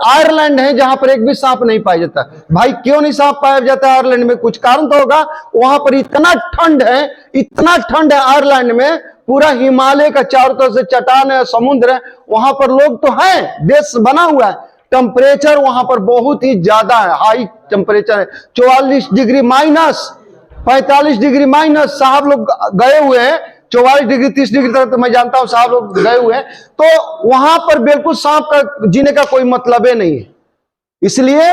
Ireland है जहां पर एक भी सांप नहीं पाया जाता। भाई क्यों नहीं सांप पाया जाता है आयरलैंड में? कुछ कारण तो होगा। वहां पर इतना ठंड है, इतना ठंड है आयरलैंड में, पूरा हिमालय का चारों तरफ से चट्टान है, समुद्र है, वहां पर लोग तो हैं, देश बना हुआ है। टेम्परेचर वहां पर बहुत ही ज्यादा है, हाई टेम्परेचर है, 44 डिग्री माइनस, 45 डिग्री माइनस। साहब लोग गए हुए हैं 44 डिग्री 30 डिग्री तक, तो मैं जानता हूं साहब लोग गए हुए हैं। तो वहां पर बिल्कुल सांप का जीने का कोई मतलब ही नहीं है, इसलिए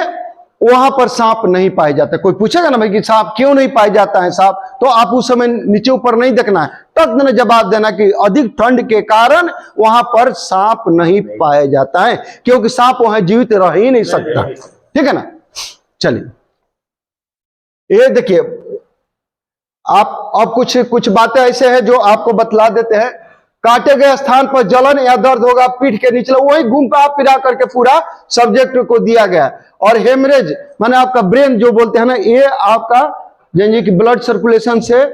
वहां पर सांप नहीं पाए जाते। कोई पूछेगा ना भाई कि सांप क्यों नहीं पाए जाता है सांप, तो आप उस समय नीचे ऊपर नहीं देखना है, तक जवाब देना कि अधिक ठंड के कारण वहां पर सांप नहीं पाया जाता है, क्योंकि सांप वहां जीवित रह ही नहीं सकता। ठीक है ना। चलिए ये देखिए, आप अब कुछ बातें ऐसे हैं जो आपको बतला देते हैं। काटे गए स्थान पर जलन या दर्द होगा पीठ के नीचे, वही घूमता फिरा करके पूरा सब्जेक्ट को दिया गया। और हेमरेज माने आपका ब्रेन जो बोलते हैं ना, ये आपका यानी कि ब्लड सर्कुलेशन से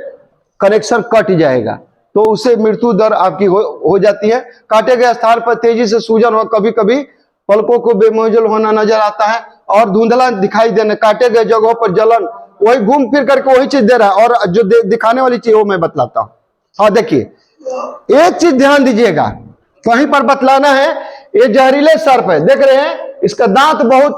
कनेक्शन कट जाएगा, तो उससे मृत्यु दर आपकी हो जाती है। काटे गए स्थान पर तेजी से सूजन हो, कभी कभी पलकों को बेमौजूद होना नजर आता है और धुंधला दिखाई देना। काटे गए जगहों पर जलन, वही घूम फिर करके वही चीज दे रहा है। और जो दिखाने वाली चीज वो मैं बतलाता हूं। हाँ देखिए, एक चीज ध्यान दीजिएगा, कहीं पर बतलाना है। ये जहरीले सर्प है, देख रहे हैं, इसका दांत बहुत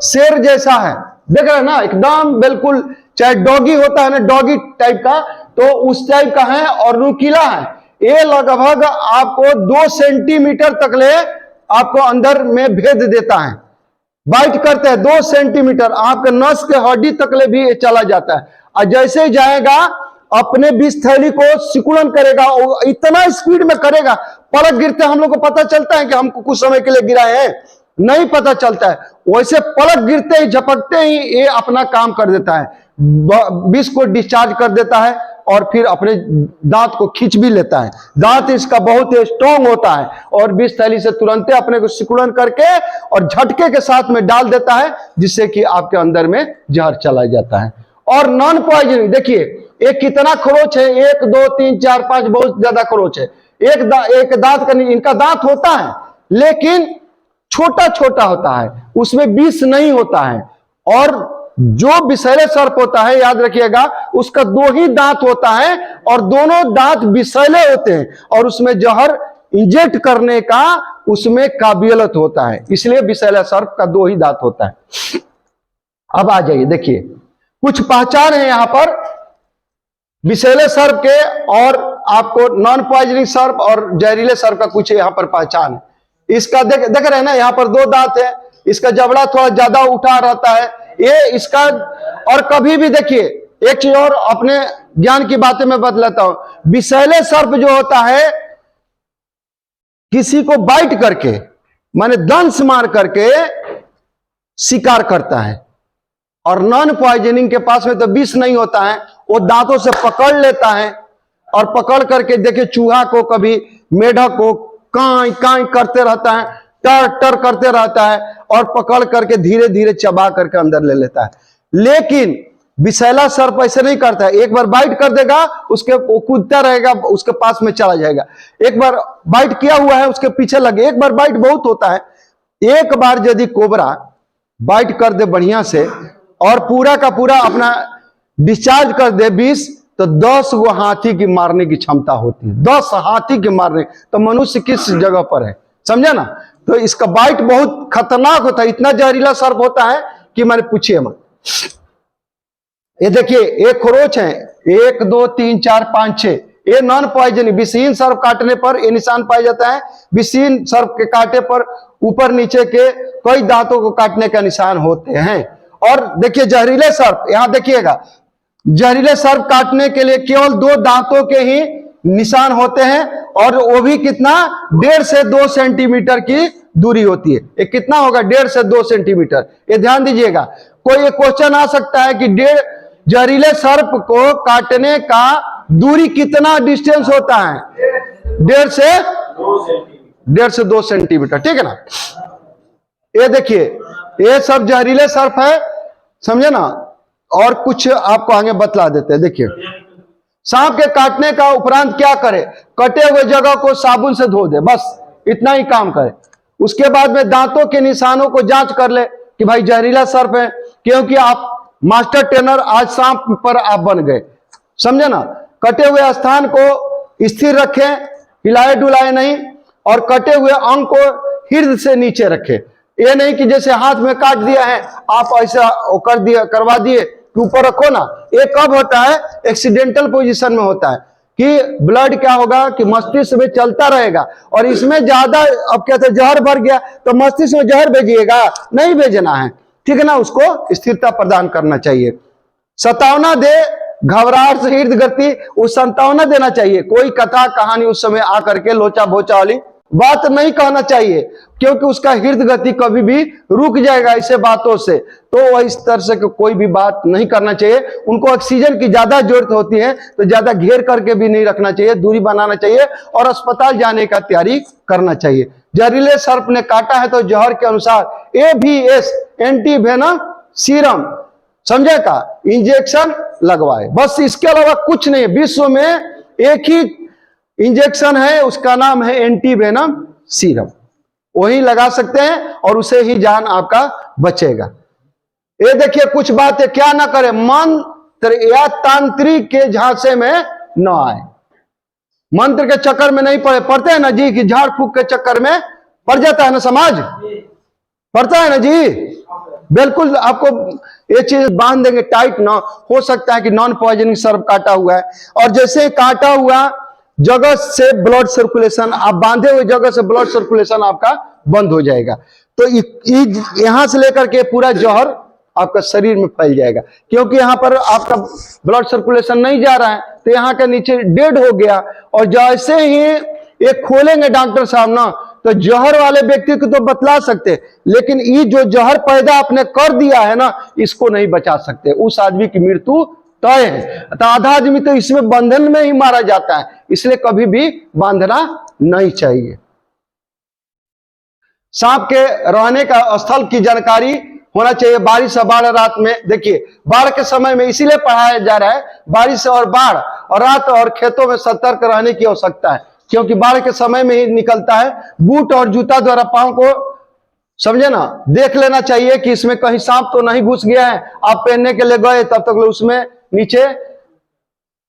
शेर जैसा है, देख रहे हैं ना, एकदम बिल्कुल, चाहे डॉगी होता है ना, डॉगी टाइप का, तो उस टाइप का है और नुकीला है। ये लगभग आपको 2 सेंटीमीटर तक ले आपको अंदर में भेद देता है, बाइट करते हैं 2 सेंटीमीटर, आपके नस के हड्डी तक ले भी चला जाता है। और जैसे ही जाएगा अपने विष थैली को सिकुड़न करेगा, इतना स्पीड में करेगा, पलक गिरते हम लोग को पता चलता है कि हमको कुछ समय के लिए गिरा है, नहीं पता चलता है। वैसे पलक गिरते ही, झपकते ही ये अपना काम कर देता है, विष को डिस्चार्ज कर देता है और फिर अपने दांत को खींच भी लेता है। दांत इसका बहुत स्ट्रॉन्ग होता है और विष थैली से तुरंत अपने को सिकुड़न करके और झटके के साथ में डाल देता है, जिससे कि आपके अंदर में जहर चला जाता है। और नॉन पॉइजनिंग, देखिए ये कितना खरोच है, 1 2 3 4 5, बहुत ज्यादा खरोच है। एक दांत का, इनका दांत होता है लेकिन छोटा छोटा होता है, उसमें विष नहीं होता है। और जो विषैले सर्प होता है, याद रखिएगा, उसका 2 ही दांत होता है और दोनों दांत विषैले होते हैं और उसमें जहर इंजेक्ट करने का उसमें काबिलियत होता है, इसलिए विषैले सर्प का 2 ही दांत होता है। अब आ जाइए, देखिए कुछ पहचान है यहां पर विषैले सर्प के, और आपको नॉन पॉइजनिंग सर्प और जहरीले सर्प का कुछ यहां पर पहचान है। इसका देख रहे हैं ना, यहां पर 2 दांत है, इसका जबड़ा थोड़ा ज्यादा उठा रहता है ये इसका। और कभी भी देखिए, एक चीज और अपने ज्ञान की बातें मैं बतलाता हूं, विषैले सर्प जो होता है किसी को बाइट करके माने दंश मार करके शिकार करता है, और नॉन पॉइजनिंग के पास में तो विष नहीं होता है, वो दांतों से पकड़ लेता है और पकड़ करके देखिए चूहा को, कभी मेढक को काई काई करते रहता है, टर टर करते रहता है और पकड़ करके धीरे धीरे चबा करके अंदर ले लेता है। लेकिन विषैला सर्प ऐसे नहीं करता है, एक बार बाइट कर देगा, उसके वो कूदता रहेगा, उसके पास में चला जाएगा। एक बार बाइट किया हुआ है उसके पीछे लगे, एक बार बाइट बहुत होता है। एक बार यदि कोबरा बाइट कर दे बढ़िया से और पूरा का पूरा अपना डिस्चार्ज कर दे विष, तो 10 गो हाथी की मारने की क्षमता होती है, 10 हाथी के मारने। तो मनुष्य किस जगह पर है, समझा ना। तो इसका बाइट बहुत खतरनाक होता है, इतना जहरीला सर्प होता है कि मैंने पूछिए मत। ये देखिए एक खरोच है, 1 2 3 4 5 6, ये नॉन पॉइजनिंग। विषहीन सर्प काटने पर ये निशान पाया जाता है। विषहीन सर्प के काटे पर ऊपर नीचे के कई दांतों को काटने का निशान होते हैं। और देखिए जहरीले सर्प, यहां देखिएगा, जहरीले सर्प काटने के लिए केवल 2 दांतों के ही निशान होते हैं, और वो भी कितना, 1.5 से 2 सेंटीमीटर की दूरी होती है। ये कितना होगा, 1.5 से 2 सेंटीमीटर। ये ध्यान दीजिएगा। कोई ये क्वेश्चन आ सकता है कि जहरीले सर्प को काटने का दूरी कितना डिस्टेंस होता है, 1.5 से 2 सेंटीमीटर, ठीक है ना। ये देखिए ये सब जहरीले सर्प है, समझे ना। और कुछ आपको आगे बतला देते हैं। देखिए सांप के काटने का उपरांत क्या करे, कटे हुए जगह को साबुन से धो दे, बस इतना ही काम करे। उसके बाद में दांतों के निशानों को जांच कर ले कि भाई जहरीला सर्प है, क्योंकि आप मास्टर ट्रेनर आज सांप पर आप बन गए, समझे ना। कटे हुए स्थान को स्थिर रखें, हिलाए डुलाए नहीं, और कटे हुए अंग को हृदय से नीचे रखें। ये नहीं कि जैसे हाथ में काट दिया है आप ऐसा कर दिया, करवा दिए कि ऊपर रखो ना। ये कब होता है? एक्सीडेंटल पोजीशन में होता है कि ब्लड क्या होगा कि मस्तिष्क में चलता रहेगा, और इसमें ज्यादा अब कहते हैं जहर भर गया तो मस्तिष्क में जहर भेजिएगा, नहीं भेजना है, ठीक है ना। उसको स्थिरता प्रदान करना चाहिए। सतावना दे, घबराहट से हृदय गति, उस संतावना देना चाहिए। कोई कथा कहानी उस समय आकर के लोचा बोचा वाली बात नहीं कहना चाहिए, क्योंकि उसका हृदय गति कभी भी रुक जाएगा ऐसे बातों से। तो वह इस तरह से कोई भी बात नहीं करना चाहिए। उनको ऑक्सीजन की ज्यादा जरूरत होती है तो ज्यादा घेर करके भी नहीं रखना चाहिए, दूरी बनाना चाहिए और अस्पताल जाने का तैयारी करना चाहिए। जहरीले सर्प ने काटा है तो जहर के अनुसार AVS एंटीवेनम सीरम, समझे का, इंजेक्शन लगवाए। बस इसके अलावा कुछ नहीं। विश्व में एक ही इंजेक्शन है, उसका नाम है एंटीवेनम सीरम, वही लगा सकते हैं और उसे ही जान आपका बचेगा। ये देखिए कुछ बातें क्या ना करे, मंत्र या तांत्रिक के झांसे में न आए। मंत्र के चक्कर में नहीं पड़ते हैं ना जी, कि झाड़ फूक के चक्कर में पड़ जाता है ना समाज, पड़ता है ना जी। बिल्कुल आपको ये चीज बांध देंगे टाइट ना, हो सकता है कि नॉन पॉइजनिंग सर्प काटा हुआ है, और जैसे काटा हुआ जगह से ब्लड सर्कुलेशन, आप बांधे हुए जगह से ब्लड सर्कुलेशन आपका बंद हो जाएगा। तो यहां से लेकर के पूरा जहर आपका शरीर में फैल जाएगा, क्योंकि यहां पर आपका ब्लड सर्कुलेशन नहीं जा रहा है, तो यहाँ के नीचे डेड हो गया। और जैसे ही ये खोलेंगे डॉक्टर साहब ना, तो जहर वाले व्यक्ति को तो बतला सकते, लेकिन ये जो जहर पैदा आपने कर दिया है ना, इसको नहीं बचा सकते। उस आदमी की मृत्यु तय है। तो आधा आदमी तो इसमें बंधन में ही मारा जाता है, इसलिए कभी भी बांधना नहीं चाहिए। सांप के रहने का स्थल की जानकारी होना चाहिए। बारिश और बाढ़ रात में, देखिए बाढ़ के समय में इसीलिए पढ़ाया जा रहा है, बारिश और बाढ़ और रात और खेतों में सतर्क रहने की आवश्यकता है, क्योंकि बाढ़ के समय में ही निकलता है। बूट और जूता द्वारा पांव को, समझे ना, देख लेना चाहिए कि इसमें कहीं सांप तो नहीं घुस गया है। आप पहनने के लिए गए तब तक उसमें नीचे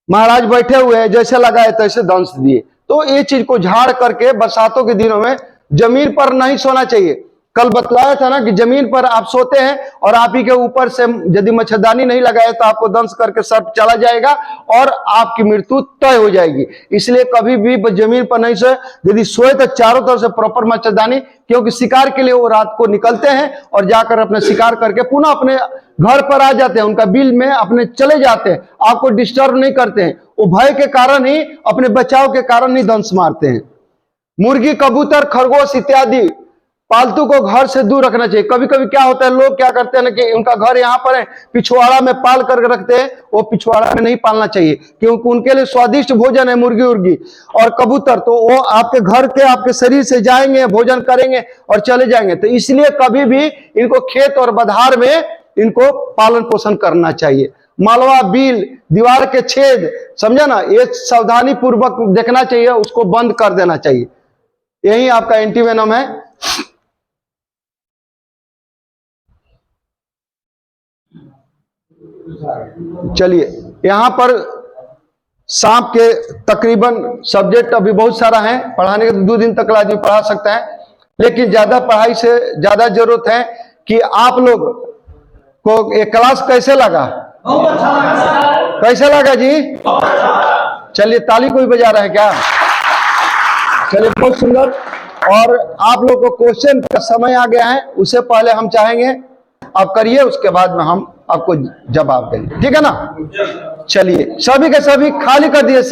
महाराज बैठे हुए हैं, जैसे लगाए तैसे दंश दिए। तो ये चीज को झाड़ करके बरसातों के दिनों में जमीन पर नहीं सोना चाहिए। कल बतलाया था ना कि जमीन पर आप सोते हैं और आप ही के ऊपर से यदि मच्छरदानी नहीं लगाए तो आपको दंश करके सर्प चला जाएगा और आपकी मृत्यु तय हो जाएगी। इसलिए कभी भी जमीन पर नहीं सोए। यदि सोए तो चारों तरफ से प्रॉपर मच्छरदानी, क्योंकि शिकार के लिए वो रात को निकलते हैं और जाकर अपने शिकार करके पुनः अपने घर पर आ जाते हैं, उनका बिल में अपने चले जाते हैं, आपको डिस्टर्ब नहीं करते हैं। वो भय के कारण ही, अपने बचाव के कारण ही दंश मारते हैं। मुर्गी, कबूतर, खरगोश इत्यादि पालतू को घर से दूर रखना चाहिए। कभी कभी क्या होता है, लोग क्या करते हैं ना कि उनका घर यहाँ पर है, पिछवाड़ा में पाल कर रखते हैं। वो पिछवाड़ा में नहीं पालना चाहिए, क्योंकि उनके लिए स्वादिष्ट भोजन है मुर्गी उर्गी और कबूतर, तो वो आपके घर के, आपके शरीर से जाएंगे, भोजन करेंगे और चले जाएंगे। तो इसलिए कभी भी इनको खेत और बधार में इनको पालन पोषण करना चाहिए। मालवा, बिल, दीवार के छेद, समझा ना, ये सावधानी पूर्वक देखना चाहिए, उसको बंद कर देना चाहिए। यही आपका एंटीवेनम है। चलिए, यहां पर सांप के तकरीबन सब्जेक्ट अभी बहुत सारा है, पढ़ाने के 2 दिन तक आदमी पढ़ा सकता है, लेकिन ज्यादा पढ़ाई से ज्यादा जरूरत है कि आप लोग को ये क्लास कैसे लगा? कैसे लगा जी? चलिए, ताली कोई बजा रहा है क्या? चलिए, बहुत सुंदर। और आप लोग को क्वेश्चन का समय आ गया है, उससे पहले हम चाहेंगे आप करिए, उसके बाद में हम आपको जवाब देंगे, ठीक है ना। चलिए, सभी के सभी खाली कर दिए।